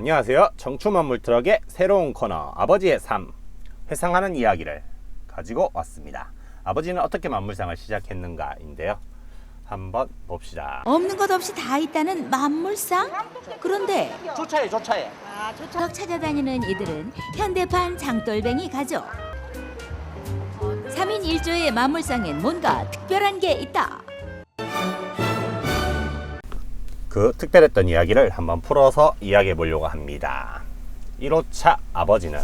안녕하세요. 청춘만물트럭의 새로운 코너 아버지의 삶, 회상하는 이야기를 가지고 왔습니다. 아버지는 어떻게 만물상을 시작했는가인데요. 한번 봅시다. 없는 것 없이 다 있다는 만물상? 그런데 조차에. 트럭 찾아다니는 이들은 현대판 장돌뱅이 가족. 3인 1조의 만물상엔 뭔가 특별한 게 있다. 그 특별했던 이야기를 한번 풀어서 이야기해 보려고 합니다. 1호차 아버지는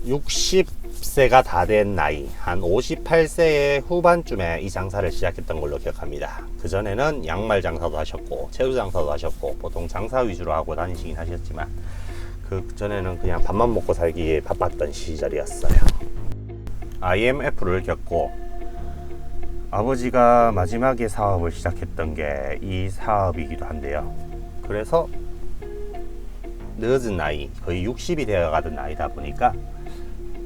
60세가 다 된 나이, 한 58세의 후반쯤에 이 장사를 시작했던 걸로 기억합니다. 그전에는 양말 장사도 하셨고 채소 장사도 하셨고 보통 장사 위주로 하고 다니시긴 하셨지만 그전에는 그냥 밥만 먹고 살기에 바빴던 시절이었어요. IMF를 겪고 아버지가 마지막에 사업을 시작했던 게 이 사업이기도 한데요. 그래서 늦은 나이, 거의 60이 되어가던 나이다 보니까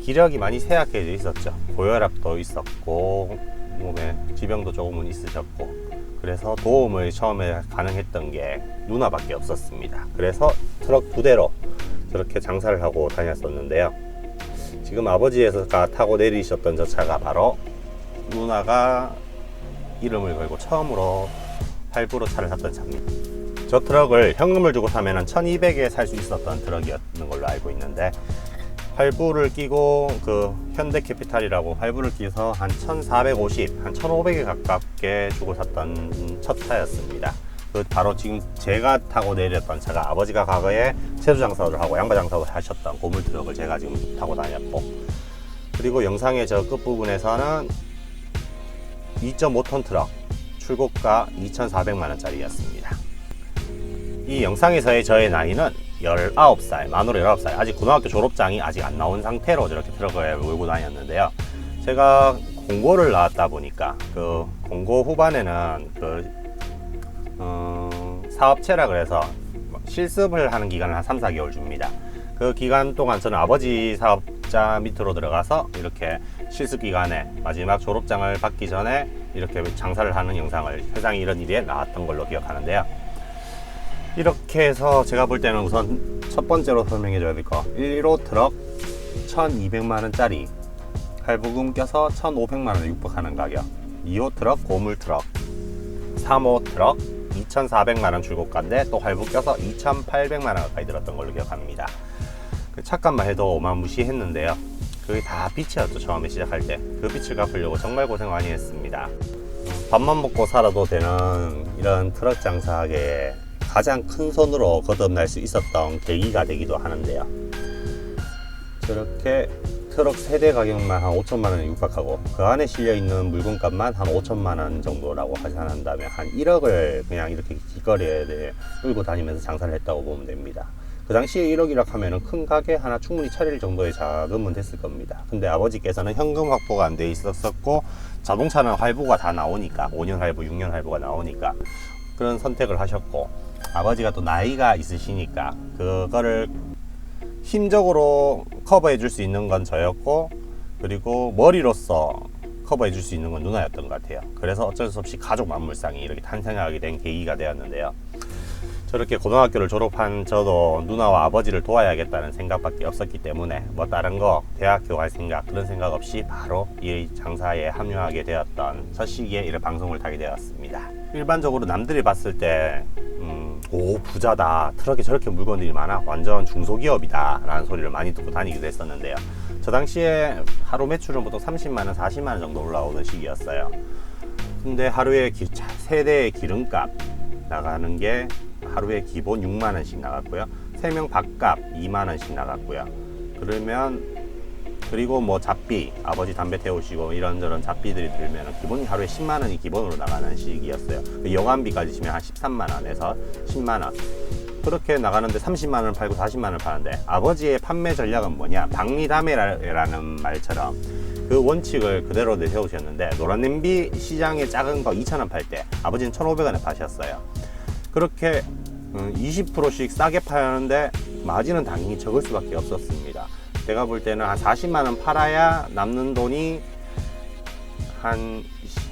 기력이 많이 쇠약해져 있었죠. 고혈압도 있었고 몸에 지병도 조금은 있으셨고, 그래서 도움을 처음에 가능했던 게 누나밖에 없었습니다. 그래서 트럭 2대로 저렇게 장사를 하고 다녔었는데요. 지금 아버지가 타고 내리셨던 저 차가 바로 누나가 이름을 걸고 처음으로 할부로 차를 샀던 차입니다. 저 트럭을 현금을 주고 사면 1200에 살 수 있었던 트럭이었는 걸로 알고 있는데, 할부를 끼고 그 현대캐피탈이라고 할부를 끼서 한 1450, 한 1500에 가깝게 주고 샀던 첫 차였습니다. 그 바로 지금 제가 타고 내렸던 차가 아버지가 과거에 채소 장사를 하고 양파 장사를 하셨던 고물 트럭을 제가 지금 타고 다녔고, 그리고 영상의 저 끝부분에서는 2.5톤 트럭, 출고가 2,400만원짜리였습니다. 이 영상에서의 저의 나이는 19살, 만으로 19살, 아직 고등학교 졸업장이 아직 안 나온 상태로 저렇게 트럭을 몰고 다녔는데요. 제가 공고를 나왔다 보니까 그 공고 후반에는 사업체라 그래서 실습을 하는 기간을 한 3, 4개월 줍니다. 그 기간 동안 저는 아버지 사업자 밑으로 들어가서 이렇게 실습 기간에 마지막 졸업장을 받기 전에 이렇게 장사를 하는 영상을, 세상에 이런 일이 나왔던 걸로 기억하는데요. 이렇게 해서 제가 볼 때는 우선 첫 번째로 설명해 줘야 될 거, 1호 트럭 1200만원짜리 할부금 껴서 1500만원에 육박하는 가격, 2호 트럭 고물 트럭, 3호 트럭 2400만원 출고가인데 또 할부 껴서 2800만원 가까이 들었던 걸로 기억합니다. 그 차값만 해도 어마무시했는데요. 그게 다 빚이었죠. 처음에 시작할 때 그 빚을 갚으려고 정말 고생 많이 했습니다. 밥만 먹고 살아도 되는 이런 트럭 장사에 가장 큰 손으로 거듭날 수 있었던 계기가 되기도 하는데요. 저렇게 트럭 세대 가격만 한 5천만원에 육박하고 그 안에 실려있는 물건값만 한 5천만원 정도라고 하산한다면 한 1억을 그냥 이렇게 길거리에 끌고 다니면서 장사를 했다고 보면 됩니다. 그 당시에 1억이라 하면은 큰 가게 하나 충분히 차릴 정도의 자금은 됐을 겁니다. 근데 아버지께서는 현금 확보가 안 돼 있었고 자동차는 할부가 다 나오니까 5년 할부, 6년 할부가 나오니까 그런 선택을 하셨고, 아버지가 또 나이가 있으시니까 그거를 힘적으로 커버해 줄 수 있는 건 저였고, 그리고 머리로서 커버해 줄 수 있는 건 누나였던 것 같아요. 그래서 어쩔 수 없이 가족 만물상이 이렇게 탄생하게 된 계기가 되었는데요. 저렇게 고등학교를 졸업한 저도 누나와 아버지를 도와야겠다는 생각밖에 없었기 때문에 뭐 다른 거 대학교 갈 생각, 그런 생각 없이 바로 이 장사에 합류하게 되었던 첫 시기에 이런 방송을 타게 되었습니다. 일반적으로 남들이 봤을 때 오, 부자다, 트럭에 저렇게 물건들이 많아, 완전 중소기업이다 라는 소리를 많이 듣고 다니기도 했었는데요. 저 당시에 하루 매출은 보통 30만원, 40만원 정도 올라오는 시기였어요. 근데 하루에 세대의 기름값 나가는 게 하루에 기본 6만원씩 나갔고요. 3명 밥값 2만원씩 나갔고요. 그리고 뭐 잡비, 아버지 담배 태우시고 이런저런 잡비들이 들면 기본이 하루에 10만원이 기본으로 나가는 시기였어요. 여관비까지 치면 한 13만원에서 10만원 그렇게 나가는데 30만원을 팔고 40만원을 파는데, 아버지의 판매 전략은 뭐냐, 박리담회라는 말처럼 그 원칙을 그대로 내세우셨는데, 노란 냄비 시장에 작은 거 2,000원 팔 때 아버지는 1,500원에 파셨어요. 그렇게 20%씩 싸게 파는데 마진은 당연히 적을 수밖에 없었습니다. 제가 볼 때는 한 40만원 팔아야 남는 돈이 한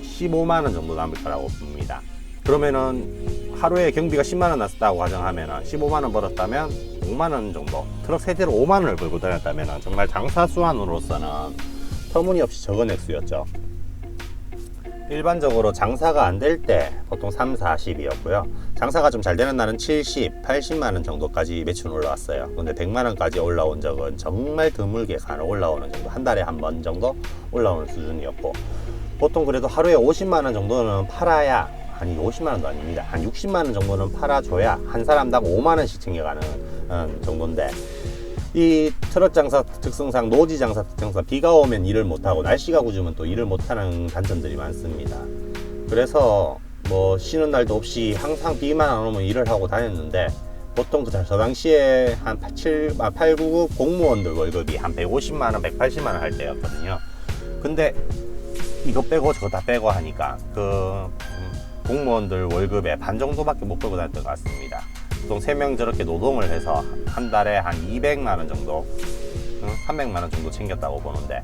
15만원 정도 남을 거라고 봅니다. 그러면은 하루에 경비가 10만 원 났다고 가정하면 15만 원 벌었다면 5만 원 정도, 트럭 세대로 5만 원을 벌고 다녔다면 정말 장사 수완으로서는 터무니없이 적은 액수였죠. 일반적으로 장사가 안 될 때 보통 3, 40이었고요. 장사가 좀 잘 되는 날은 70, 80만 원 정도까지 매출 올라왔어요. 근데 100만 원까지 올라온 적은 정말 드물게 간혹 올라오는 정도, 한 달에 한 번 정도 올라오는 수준이었고, 보통 그래도 하루에 50만 원 정도는 팔아야, 아니 50만 원도 아닙니다, 한 60만 원 정도는 팔아줘야 한 사람당 5만 원씩 챙겨가는 정도인데, 이 트럭 장사 특성상, 노지 장사 특성상 비가 오면 일을 못하고 날씨가 굳으면 또 일을 못하는 단점들이 많습니다. 그래서 뭐 쉬는 날도 없이 항상 비만 안 오면 일을 하고 다녔는데, 보통 저 당시에 한 8, 9, 9 공무원들 월급이 한 150만 원, 180만 원 할 때였거든요. 근데 이거 빼고 저거 다 빼고 하니까 그 공무원들 월급의 반 정도밖에 못 벌고 다녔던 것 같습니다. 보통 3명 저렇게 노동을 해서 한 달에 한 200만 원 정도, 300만 원 정도 챙겼다고 보는데,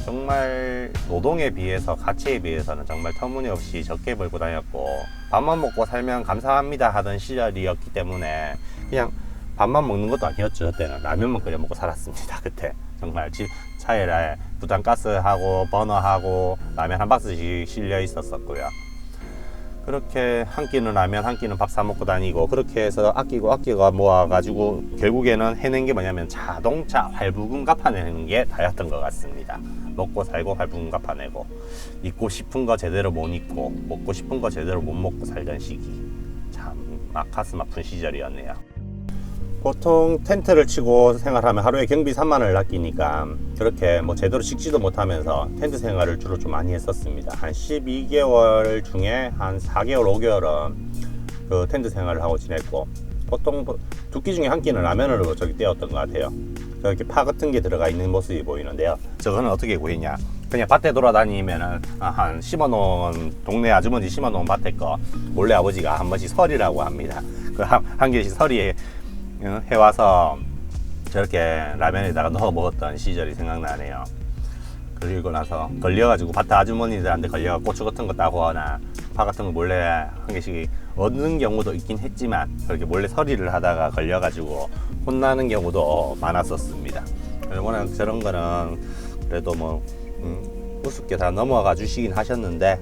정말 노동에 비해서, 가치에 비해서는 정말 터무니없이 적게 벌고 다녔고, 밥만 먹고 살면 감사합니다 하던 시절이었기 때문에 그냥 밥만 먹는 것도 아니었죠. 그때는 라면만 끓여 먹고 살았습니다. 그때 정말 집 차에 부탄가스하고 버너하고 라면 한 박스씩 실려 있었었고요. 그렇게 한 끼는 라면, 한 끼는 밥 사 먹고 다니고, 그렇게 해서 아끼고 모아가지고 결국에는 해낸 게 뭐냐면 자동차 할부금 갚아내는 게 다였던 것 같습니다. 먹고 살고 할부금 갚아내고, 입고 싶은 거 제대로 못 입고, 먹고 싶은 거 제대로 못 먹고 살던 시기, 참 막 가슴 아픈 시절이었네요. 보통 텐트를 치고 생활하면 하루에 경비 3만 원을 아끼니까 그렇게 뭐 제대로 식지도 못하면서 텐트 생활을 주로 좀 많이 했었습니다. 한 12개월 중에 한 4개월, 5개월은 그 텐트 생활을 하고 지냈고, 보통 2끼 중에 한 끼는 라면으로 때웠던 것 같아요. 이렇게 파 같은 게 들어가 있는 모습이 보이는데요. 저거는 어떻게 구했냐? 그냥 밭에 돌아다니면은 한 심어놓은, 동네 아주머니 심어놓은 밭에 거 몰래 아버지가 한 번씩 서리라고 합니다. 그 한 개씩 서리에 해와서 저렇게 라면에다가 넣어 먹었던 시절이 생각나네요. 그리고 나서 걸려가지고 밭 아주머니들한테 걸려가 고추 같은 거 따거나 파 같은 거 몰래 한 개씩 얻는 경우도 있긴 했지만, 그렇게 몰래 서리를 하다가 걸려가지고 혼나는 경우도 많았었습니다. 워낙 저런 거는 그래도 뭐 우습게 다 넘어가 주시긴 하셨는데,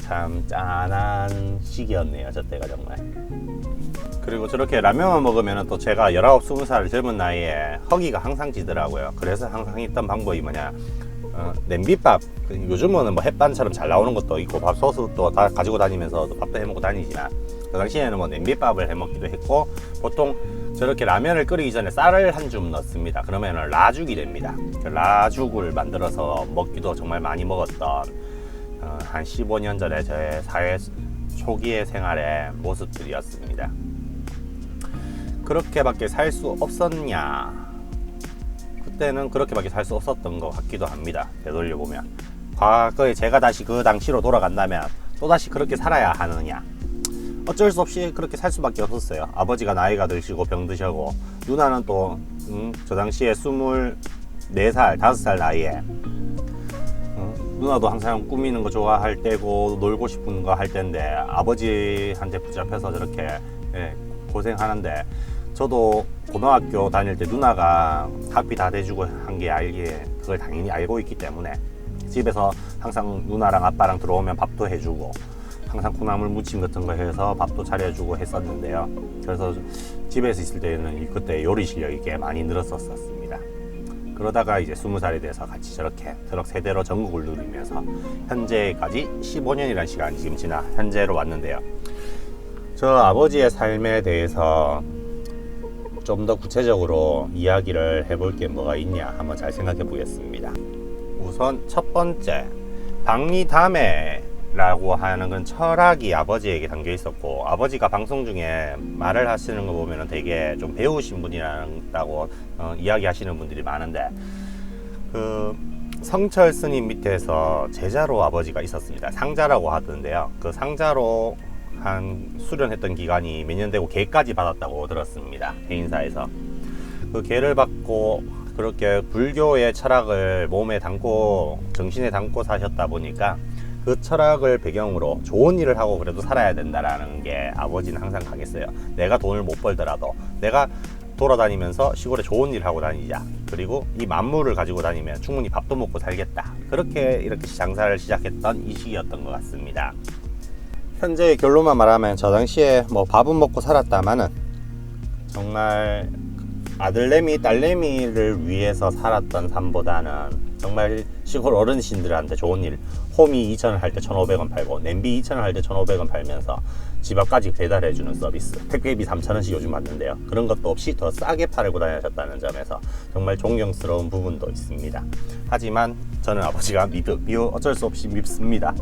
참 짠한 시기였네요, 저 때가 정말. 그리고 저렇게 라면만 먹으면 또 제가 19, 20살 젊은 나이에 허기가 항상 지더라고요. 그래서 항상 했던 방법이 뭐냐, 냄비밥, 요즘은 뭐 햇반처럼 잘 나오는 것도 있고 밥솥도 다 가지고 다니면서 밥도 해먹고 다니지만, 그 당시에는 뭐 냄비밥을 해먹기도 했고, 보통 저렇게 라면을 끓이기 전에 쌀을 한 줌 넣습니다. 그러면 라죽이 됩니다. 그 라죽을 만들어서 먹기도 정말 많이 먹었던 한 15년 전에 저의 사회 초기의 생활의 모습들이었습니다. 그렇게밖에 살 수 없었냐? 그때는 그렇게밖에 살 수 없었던 것 같기도 합니다. 되돌려보면 과거에 제가 다시 그 당시로 돌아간다면 또다시 그렇게 살아야 하느냐? 어쩔 수 없이 그렇게 살 수밖에 없었어요. 아버지가 나이가 드시고 병드셔고, 누나는 또 저 당시에 24살, 5살 나이에 누나도 항상 꾸미는 거 좋아할 때고 놀고 싶은 거 할 때인데, 아버지한테 붙잡혀서 저렇게 고생하는데, 저도 고등학교 다닐 때 누나가 학비 다 대주고 한 게 그걸 당연히 알고 있기 때문에 집에서 항상 누나랑 아빠랑 들어오면 밥도 해주고, 항상 콩나물 무침 같은 거 해서 밥도 차려주고 했었는데요. 그래서 집에서 있을 때는 그때 요리 실력이 꽤 많이 늘었었습니다. 그러다가 이제 20살이 돼서 같이 저렇게 트럭 세대로 전국을 누리면서 현재까지 15년이라는 시간이 지금 지나 현재로 왔는데요. 저 아버지의 삶에 대해서 좀 더 구체적으로 이야기를 해볼 게 뭐가 있냐 한번 잘 생각해 보겠습니다. 우선 첫 번째, 박리담회라고 하는 건 철학이 아버지에게 담겨 있었고, 아버지가 방송 중에 말을 하시는 거 보면 되게 좀 배우신 분이라고 이야기하시는 분들이 많은데, 그 성철 스님 밑에서 제자로 아버지가 있었습니다. 상자라고 하던데요. 그 상자로 한 수련했던 기간이 몇 년 되고 계까지 받았다고 들었습니다. 해인사에서. 그 계를 받고 그렇게 불교의 철학을 몸에 담고 정신에 담고 사셨다 보니까 그 철학을 배경으로 좋은 일을 하고 그래도 살아야 된다라는 게 아버지는 항상 강했어요. 내가 돈을 못 벌더라도 내가 돌아다니면서 시골에 좋은 일 하고 다니자. 그리고 이 만물을 가지고 다니면 충분히 밥도 먹고 살겠다. 그렇게 이렇게 장사를 시작했던 이 시기였던 것 같습니다. 현재의 결론만 말하면 저 당시에 뭐 밥은 먹고 살았다마는 정말 아들내미 딸내미를 위해서 살았던 삶보다는 정말 시골 어르신들한테 좋은 일, 홈이 2,000원 할 때 1,500원 팔고 냄비 2,000원 할 때 1,500원 팔면서 집 앞까지 배달해주는 서비스, 택배비 3,000원씩 요즘 받는데요. 그런 것도 없이 더 싸게 팔고 다니셨다는 점에서 정말 존경스러운 부분도 있습니다. 하지만 저는 아버지가 미워 어쩔 수 없이 밉습니다.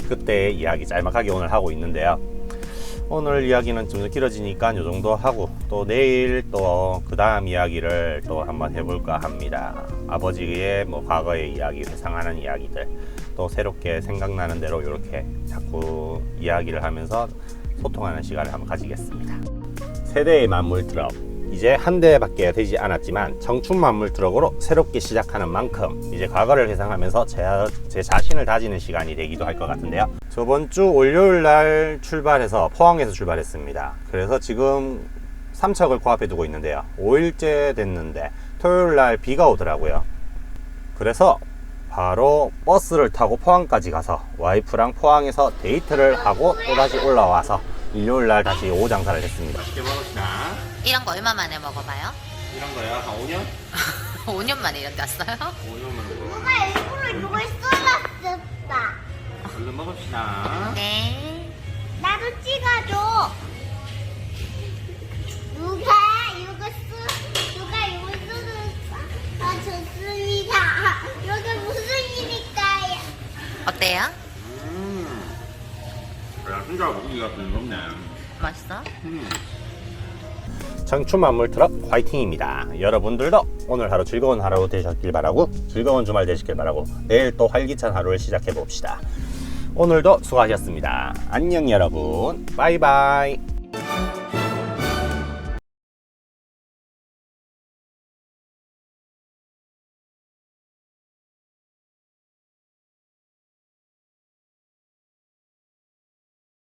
그때의 이야기 짤막하게 오늘 하고 있는데요. 오늘 이야기는 좀 길어지니까 이 정도 하고 또 내일 또 그 다음 이야기를 또 한번 해볼까 합니다. 아버지의 뭐 과거의 이야기, 회상하는 이야기들 또 새롭게 생각나는 대로 이렇게 자꾸 이야기를 하면서 소통하는 시간을 한번 가지겠습니다. 세대의 만물 트럭, 이제 한 대밖에 되지 않았지만 청춘 만물 트럭으로 새롭게 시작하는 만큼 이제 과거를 회상하면서 제 자신을 다지는 시간이 되기도 할 것 같은데요. 저번 주 월요일 날 출발해서 포항에서 출발했습니다. 그래서 지금 삼척을 코앞에 두고 있는데요. 5일째 됐는데 토요일 날 비가 오더라고요. 그래서 바로 버스를 타고 포항까지 가서 와이프랑 포항에서 데이트를 하고 또다시 올라와서 일요일 날 다시 오후 장사를 했습니다. 맛있게 먹읍시다. 이런 거 얼마 만에 먹어봐요? 이런 거요? 한 5년? 5년 만에 이렇게 왔어요? 5년 만에 먹어요. 엄마 일부러 이걸 쏟았었다. 얼른 먹읍시다. 네. 나도 찍어줘. 누가 이거 줬습니다. 이게 무슨 일일까요? 어때요? 야, 진짜 고기가 부드럽네. 맛있어? 청춘 만물 트럭 화이팅입니다. 여러분들도 오늘 하루 즐거운 하루 되셨길 바라고 즐거운 주말 되시길 바라고 내일 또 활기찬 하루를 시작해 봅시다. 오늘도 수고하셨습니다. 안녕 여러분. 바이바이.